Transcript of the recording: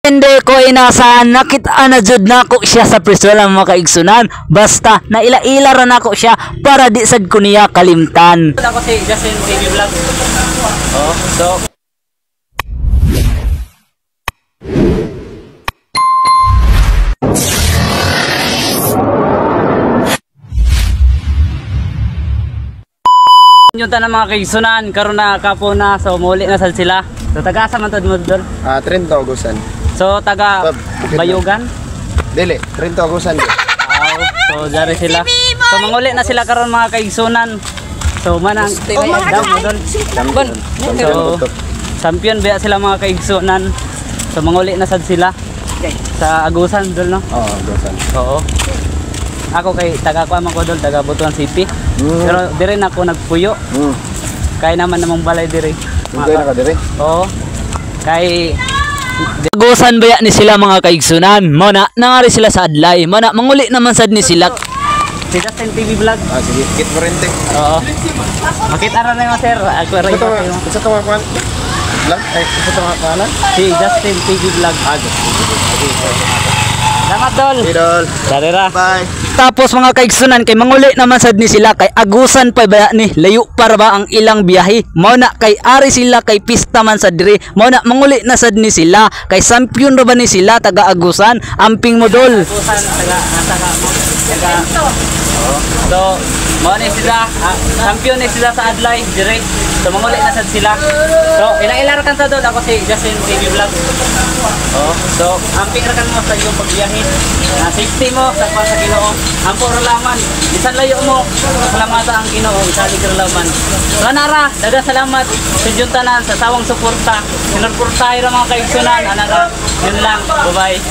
Hindi ko inasahan nakita na jud nako siya sa preso lang mga kaigsunan. Basta naila-ila ra nako siya para di sad ko niya kalimtan. Ako si Justin TV Vlog. Oh, so yung tanang mga kaigsunan karon na kapo na so muli na sad sila. So taga sa man to mo dol. Trento Agusan. So taga Bayugan. Dili, Trento Agusan. So dari sila. So manguli na sila karon mga kaigsunan. So manang dam mo dol. So champion ba sila mga kaigsunan. So manguli na sad sila sa Agusan dol no. Agusan. Oo. Ako kay taga Kuamang ko dol, taga Butuan City. Pero dire na ako nagpuyo. Kay naman namang balay dire. Dugay na ka dire? Oo. Kay Agusan baya ni sila mga kaigsunan. Mo na nangari sila sa adlay. Mo na manguli naman sad ni sila. si Justin TV Vlog. Sige, kit mo rin te. Oo. Makita ra na mo sir. Ako ra Isa to mga lang? Isa to mga kanan? si Justin TV Vlog. Salamat dol. Idol. Darira. Bye. Tapos mga kaigsunan kay manguli naman sad ni sila kay Agusan pa baya ni layo para ba ang ilang biyahe. Mao na kay ari sila kay pista man sa dire. Mao na manguli na sad ni sila kay champion ra ba ni sila taga Agusan amping modol. Pusan taga So, mo ni sila, champion ni sila sa Adlay direct. So manguli na sad sila. So ilang kan sa dol ako si Justin TV Vlog. Oh, so amping ra kan mo sa iyong pagbiyahe. Safety mo sa pa sa Ginoo. Ampo ra laman. Bisan layo mo. Salamat ang Ginoo isalig ra laman. So nara, daga salamat sa juntanan sa sawang suporta. Sinuportahay ra mga kaigsunan. Anara, yun lang. Bye-bye.